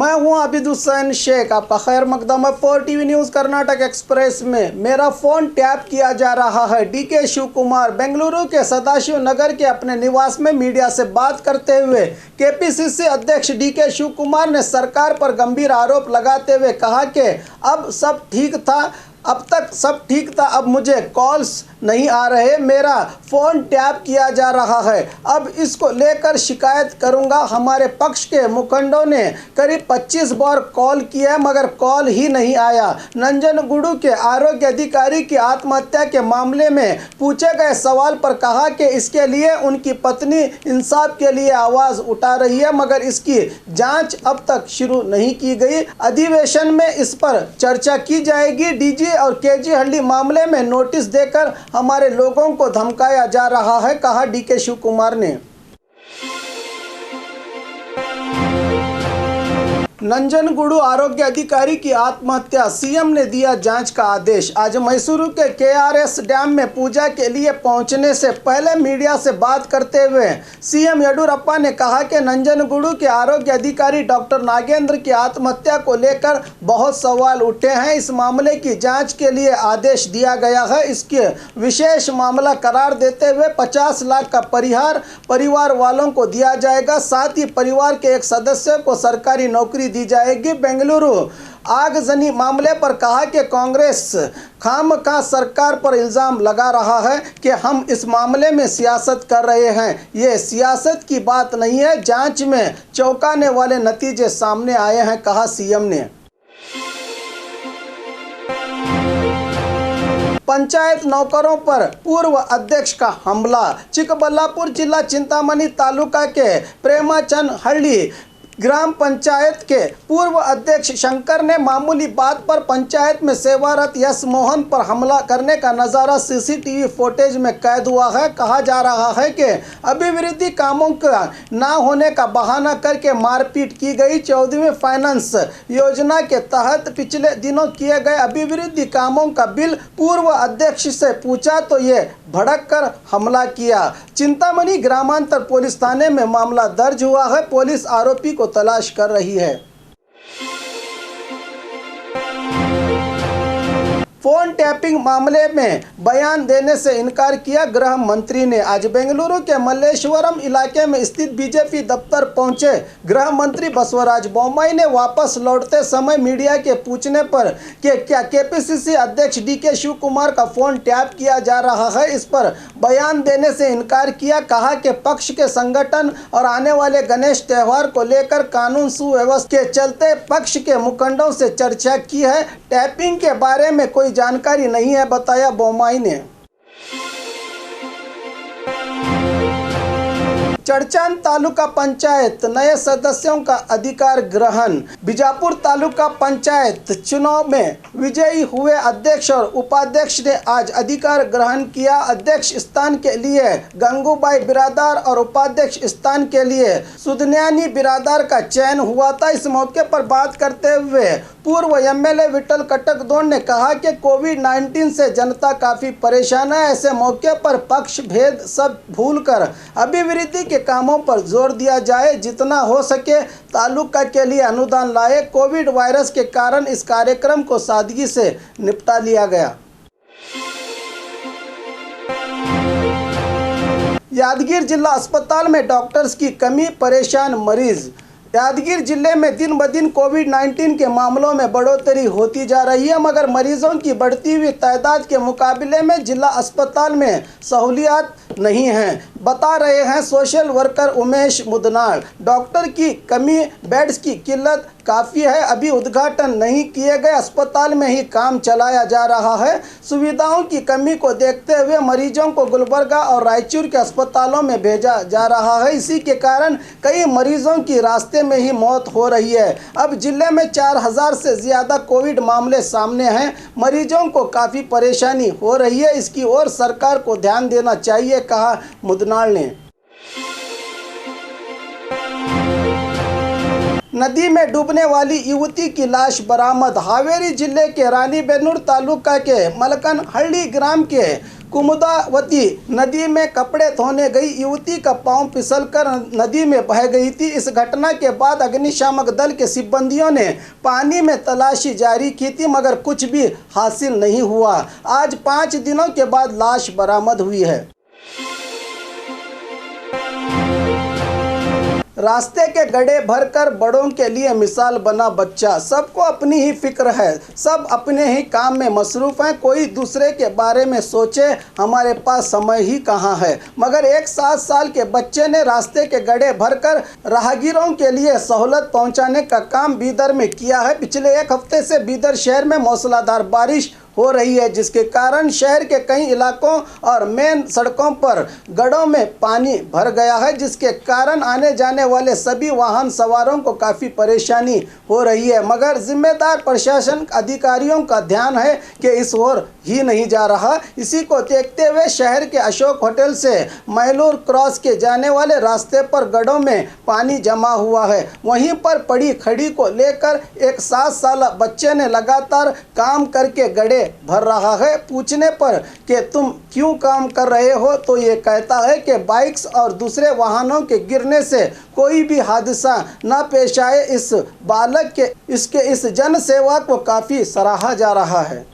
मैं हूं आबिद हुसैन शेख। आपका खैर मकदम है 4 टीवी न्यूज़ कर्नाटक एक्सप्रेस में। मेरा फ़ोन टैप किया जा रहा है। डीके शिव कुमार बेंगलुरु के सदाशिव नगर के अपने निवास में मीडिया से बात करते हुए केपीसीसी अध्यक्ष डीके शिव कुमार ने सरकार पर गंभीर आरोप लगाते हुए कहा कि अब सब ठीक था, अब तक सब ठीक था, अब मुझे कॉल्स नहीं आ रहे, मेरा फ़ोन टैप किया जा रहा है, अब इसको लेकर शिकायत करूंगा। हमारे पक्ष के मुखंडों ने करीब 25 बार कॉल किया मगर कॉल ही नहीं आया। नंजनगुडू के आरोग्य अधिकारी की आत्महत्या के मामले में पूछे गए सवाल पर कहा कि इसके लिए उनकी पत्नी इंसाफ के लिए आवाज़ उठा रही है मगर इसकी जाँच अब तक शुरू नहीं की गई। अधिवेशन में इस पर चर्चा की जाएगी। डीजी और केजी हल्दी मामले में नोटिस देकर हमारे लोगों को धमकाया जा रहा है, कहा डीके शिव कुमार ने। नंजनगुडू आरोग्य अधिकारी की आत्महत्या, सीएम ने दिया जांच का आदेश। आज मैसूरू के केआरएस डैम में पूजा के लिए पहुंचने से पहले मीडिया से बात करते हुए सीएम येडियुरप्पा ने कहा कि नंजनगुडू के आरोग्य अधिकारी डॉक्टर नागेंद्र की आत्महत्या को लेकर बहुत सवाल उठे हैं। इस मामले की जांच के लिए आदेश दिया गया है। इसके विशेष मामला करार देते हुए 50 लाख का परिहार परिवार वालों को दिया जाएगा। साथ ही परिवार के एक सदस्य को सरकारी नौकरी दी जाएगी। बेंगलुरु आगजनी मामले पर कहा कि कांग्रेस खामखा सरकार पर इल्ज़ाम लगा रहा है कि हम इस मामले में सियासत कर रहे हैं। ये सियासत की बात नहीं है, जांच में चौंकाने वाले नतीजे सामने आए हैं, कहा सीएम ने। पंचायत नौकरों पर पूर्व अध्यक्ष का हमला। चिकबल्लापुर जिला चिंतामणि तालुका के प्रेमाचंद हल्ली ग्राम पंचायत के पूर्व अध्यक्ष शंकर ने मामूली बात पर पंचायत में सेवारत यश मोहन पर हमला करने का नज़ारा सीसीटीवी फुटेज में कैद हुआ है। कहा जा रहा है कि अभिवृद्धि कामों का ना होने का बहाना करके मारपीट की गई। 14वीं फाइनेंस योजना के तहत पिछले दिनों किए गए अभिवृद्धि कामों का बिल पूर्व अध्यक्ष से पूछा तो ये भड़क कर हमला किया। चिंतामणि ग्रामांतर पुलिस थाने में मामला दर्ज हुआ है। पुलिस आरोपी को तलाश कर रही है। फोन टैपिंग मामले में बयान देने से इनकार किया गृह मंत्री ने। आज बेंगलुरु के मल्लेश्वरम इलाके में स्थित बीजेपी दफ्तर पहुंचे गृह मंत्री बसवराज बोम्मई ने वापस लौटते समय मीडिया के पूछने पर कि क्या केपीसीसी अध्यक्ष डीके शिव कुमार का फोन टैप किया जा रहा है, इस पर बयान देने से इनकार किया। कहा कि पक्ष के संगठन और आने वाले गणेश त्यौहार को लेकर कानून सुव्यवस्था के चलते पक्ष के मुखंडों से चर्चा की है। टैपिंग के बारे में कोई जानकारी नहीं है, बताया बोम्मई ने। चड़चान तालुका पंचायत नए सदस्यों का अधिकार ग्रहण। बीजापुर तालुका पंचायत चुनाव में विजयी हुए अध्यक्ष और उपाध्यक्ष ने आज अधिकार ग्रहण किया। अध्यक्ष स्थान के लिए गंगूबाई बिरादार और उपाध्यक्ष स्थान के लिए सुधन्यानी बिरादार का चयन हुआ था। इस मौके पर बात करते हुए पूर्व एमएलए विठल कटकदोन ने कहा कि कोविड-19 से जनता काफ़ी परेशान है। ऐसे मौके पर पक्ष भेद सब भूलकर अभिवृद्धि के कामों पर जोर दिया जाए, जितना हो सके तालुका के लिए अनुदान लाए। कोविड वायरस के कारण इस कार्यक्रम को सादगी से निपटा लिया गया। यादगीर जिला अस्पताल में डॉक्टर्स की कमी, परेशान मरीज। यादगीर जिले में दिन ब दिन कोविड-19 के मामलों में बढ़ोतरी होती जा रही है मगर मरीजों की बढ़ती हुई तादाद के मुकाबले में जिला अस्पताल में सहूलियात नहीं हैं, बता रहे हैं सोशल वर्कर उमेश मुदनाल। डॉक्टर की कमी, बेड्स की किल्लत काफ़ी है, अभी उद्घाटन नहीं किए गए, अस्पताल में ही काम चलाया जा रहा है। सुविधाओं की कमी को देखते हुए मरीजों को गुलबर्गा और रायचूर के अस्पतालों में भेजा जा रहा है। इसी के कारण कई मरीजों की रास्ते में ही मौत हो रही है। अब जिले में 4000 से ज़्यादा कोविड मामले सामने हैं। मरीजों को काफ़ी परेशानी हो रही है, इसकी ओर सरकार को ध्यान देना चाहिए, कहा मुदनाल ने। नदी में डूबने वाली युवती की लाश बरामद। हावेरी जिले के रानीबेन्नूर तालुका के मलकनहल्ली ग्राम के कुमुदावती नदी में कपड़े धोने गई युवती का पांव फिसलकर नदी में बह गई थी। इस घटना के बाद अग्निशामक दल के सिब्बंदियों ने पानी में तलाशी जारी की थी, मगर कुछ भी हासिल नहीं हुआ। आज 5 दिनों के बाद लाश बरामद हुई है। रास्ते के गड्ढे भरकर बड़ों के लिए मिसाल बना बच्चा। सबको अपनी ही फिक्र है, सब अपने ही काम में मसरूफ हैं, कोई दूसरे के बारे में सोचे हमारे पास समय ही कहाँ है। मगर एक 7 साल के बच्चे ने रास्ते के गड्ढे भरकर राहगीरों के लिए सहूलत पहुंचाने का काम बीदर में किया है। पिछले 1 हफ्ते से बीदर शहर में मूसलाधार बारिश हो रही है, जिसके कारण शहर के कई इलाकों और मेन सड़कों पर गड्ढों में पानी भर गया है, जिसके कारण आने जाने वाले सभी वाहन सवारों को काफ़ी परेशानी हो रही है। मगर जिम्मेदार प्रशासन अधिकारियों का ध्यान है कि इस ओर ही नहीं जा रहा। इसी को देखते हुए शहर के अशोक होटल से महलूर क्रॉस के जाने वाले रास्ते पर गड्ढों में पानी जमा हुआ है। वहीं पर पड़ी खड़ी को लेकर एक 7 साल बच्चे ने लगातार काम करके गड्ढे भर रहा है। पूछने पर कि तुम क्यों काम कर रहे हो, तो ये कहता है कि बाइक्स और दूसरे वाहनों के गिरने से कोई भी हादसा न पेश आए। इस बालक के इसके इस जन सेवा को काफ़ी सराहा जा रहा है।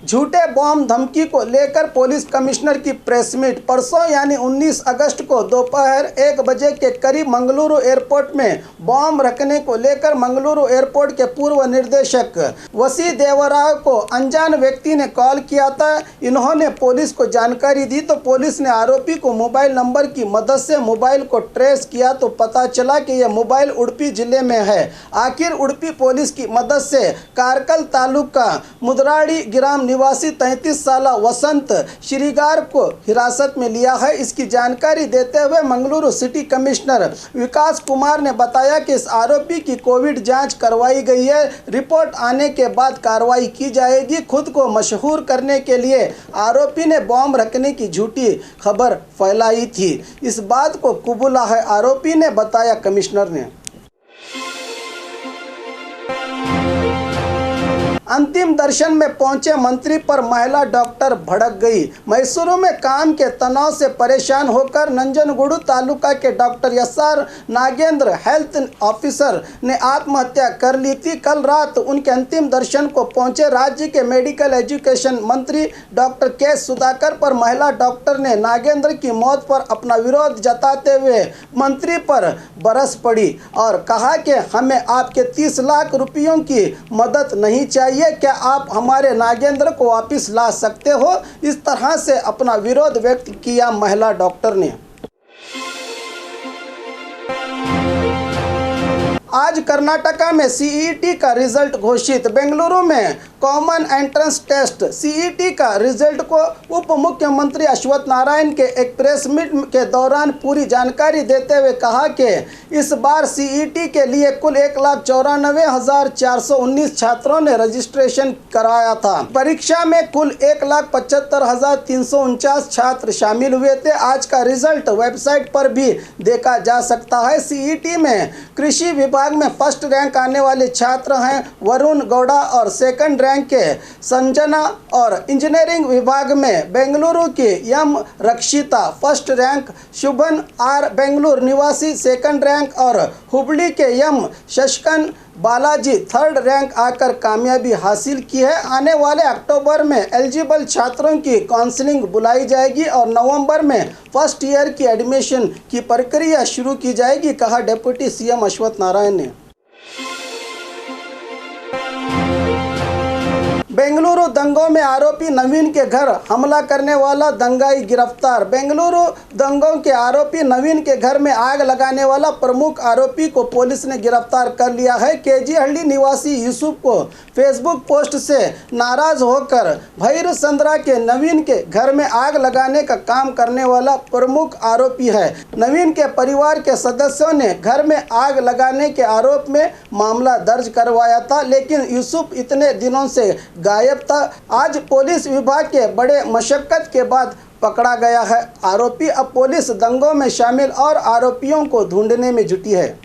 झूठे बॉम्ब धमकी को लेकर पुलिस कमिश्नर की प्रेस मीट। परसों यानी 19 अगस्त को दोपहर 1 बजे के करीब मंगलुरु एयरपोर्ट में बॉम्ब रखने को लेकर मंगलुरु एयरपोर्ट के पूर्व निर्देशक वसी देवराव को अनजान व्यक्ति ने कॉल किया था। इन्होंने पुलिस को जानकारी दी तो पुलिस ने आरोपी को मोबाइल नंबर की मदद से मोबाइल को ट्रेस किया तो पता चला कि यह मोबाइल उडुपी जिले में है। आखिर उडुपी पुलिस की मदद से कारकल तालुका मुदराड़ी ग्राम निवासी 33 साल वसंत श्रीगार को हिरासत में लिया है। इसकी जानकारी देते हुए मंगलुरु सिटी कमिश्नर विकास कुमार ने बताया कि इस आरोपी की कोविड जांच करवाई गई है। रिपोर्ट आने के बाद कार्रवाई की जाएगी। खुद को मशहूर करने के लिए आरोपी ने बॉम्ब रखने की झूठी खबर फैलाई थी। इस बात को कबूला है आरोपी ने, बताया कमिश्नर ने। अंतिम दर्शन में पहुंचे मंत्री पर महिला डॉक्टर भड़क गई। मैसूरू में काम के तनाव से परेशान होकर नंजनगुडु तालुका के doctor SR Nagendra health officer ने आत्महत्या कर ली थी। कल रात उनके अंतिम दर्शन को पहुंचे राज्य के मेडिकल एजुकेशन मंत्री डॉक्टर के सुधाकर पर महिला डॉक्टर ने नागेंद्र की मौत पर अपना विरोध जताते हुए मंत्री पर बरस पड़ी और कहा कि हमें आपके 30 लाख रुपयों की मदद नहीं चाहिए। क्या आप हमारे नागेंद्र को वापस ला सकते हो? इस तरह से अपना विरोध व्यक्त किया महिला डॉक्टर ने। आज कर्नाटका में सीईटी का रिजल्ट घोषित। बेंगलुरु में कॉमन एंट्रेंस टेस्ट सीईटी का रिजल्ट को उप मुख्यमंत्री अश्वत्थ नारायण के एक प्रेस मीट के दौरान पूरी जानकारी देते हुए कहा कि इस बार सीईटी के लिए कुल 1,94,419 छात्रों ने रजिस्ट्रेशन कराया था। परीक्षा में कुल 1,75,349 छात्र शामिल हुए थे। आज का रिजल्ट वेबसाइट पर भी देखा जा सकता है। सीईटी में कृषि विभाग में फर्स्ट रैंक आने वाले छात्र हैं वरुण गौड़ा और सेकंड रैंक के संजना और इंजीनियरिंग विभाग में बेंगलुरु की M Rakshita first rank, Shubhan R Bengaluru निवासी सेकंड रैंक और हुबली के एम शशकन बालाजी थर्ड रैंक आकर कामयाबी हासिल की है। आने वाले अक्टूबर में एलिजिबल छात्रों की काउंसलिंग बुलाई जाएगी और नवंबर में फर्स्ट ईयर की एडमिशन की प्रक्रिया शुरू की जाएगी, कहा डिप्टी सीएम अश्वत्थ नारायण ने। बेंगलुरु दंगों में आरोपी नवीन के घर हमला करने वाला दंगाई गिरफ्तार। बेंगलुरु दंगों के आरोपी नवीन के घर में आग लगाने वाला प्रमुख आरोपी को पुलिस ने गिरफ्तार कर लिया है। केजीहल्ली निवासी यूसुफ को फेसबुक पोस्ट से नाराज होकर भैरसंद्रा के नवीन के घर में आग लगाने का काम करने वाला प्रमुख आरोपी है। नवीन के परिवार के सदस्यों ने घर में आग लगाने के आरोप में मामला दर्ज करवाया था, लेकिन यूसुफ इतने दिनों से गायब था। आज पुलिस विभाग के बड़े मशक्कत के बाद पकड़ा गया है। आरोपी अब पुलिस दंगों में शामिल और आरोपियों को ढूंढने में जुटी है।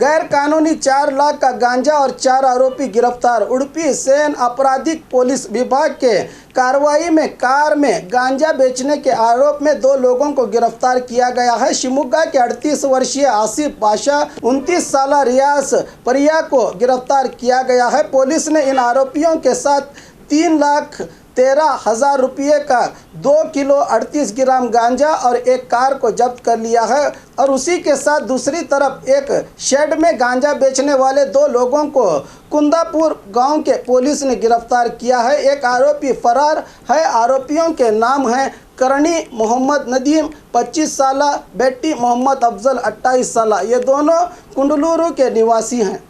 गैर कानूनी 4 लाख का गांजा और 4 आरोपी गिरफ्तार। उडुपी सैन आपराधिक पुलिस विभाग के कार्रवाई में कार में गांजा बेचने के आरोप में 2 लोगों को गिरफ्तार किया गया है। शिवमोगा के 38 वर्षीय आसिफ बादशाह, 29 साल रियाज परिया को गिरफ्तार किया गया है। पुलिस ने इन आरोपियों के साथ 3,13,000 रुपये का 2 किलो 38 ग्राम गांजा और एक कार को जब्त कर लिया है और उसी के साथ दूसरी तरफ एक शेड में गांजा बेचने वाले 2 लोगों को कुंदापुर गांव के पुलिस ने गिरफ्तार किया है। एक आरोपी फरार है। आरोपियों के नाम हैं करणी मोहम्मद नदीम 25 साल, बेटी मोहम्मद अफजल 28 साल। ये दोनों कुंडलूरू के निवासी हैं।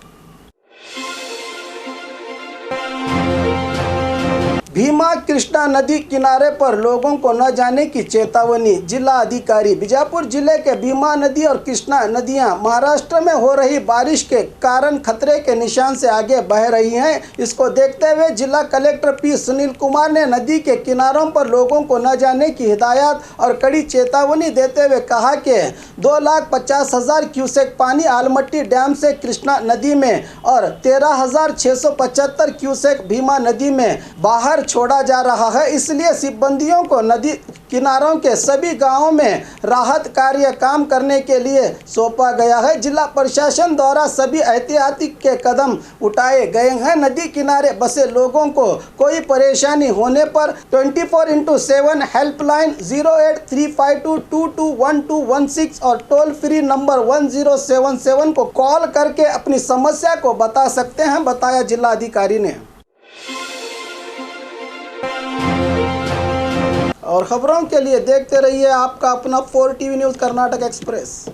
भीमा कृष्णा नदी किनारे पर लोगों को न जाने की चेतावनी। जिला अधिकारी बीजापुर जिले के भीमा नदी और कृष्णा नदियां महाराष्ट्र में हो रही बारिश के कारण खतरे के निशान से आगे बह रही हैं। इसको देखते हुए जिला कलेक्टर पी सुनील कुमार ने नदी के किनारों पर लोगों को न जाने की हिदायत और कड़ी चेतावनी देते हुए कहा कि 2,50,000 क्यूसेक पानी आलमट्टी डैम से कृष्णा नदी में और 13,675 क्यूसेक भीमा नदी में बाहर छोड़ा जा रहा है। इसलिए सिब्बंदियों को नदी किनारों के सभी गांवों में राहत कार्य काम करने के लिए सौंपा गया है। जिला प्रशासन द्वारा सभी एहतियाती के कदम उठाए गए हैं। नदी किनारे बसे लोगों को कोई परेशानी होने पर 24/7 हेल्पलाइन 08352221216 और टोल फ्री नंबर 1077 को कॉल करके अपनी समस्या को बता सकते हैं, बताया जिला अधिकारी ने। और खबरों के लिए देखते रहिए आपका अपना 4 टीवी न्यूज़ कर्नाटक एक्सप्रेस।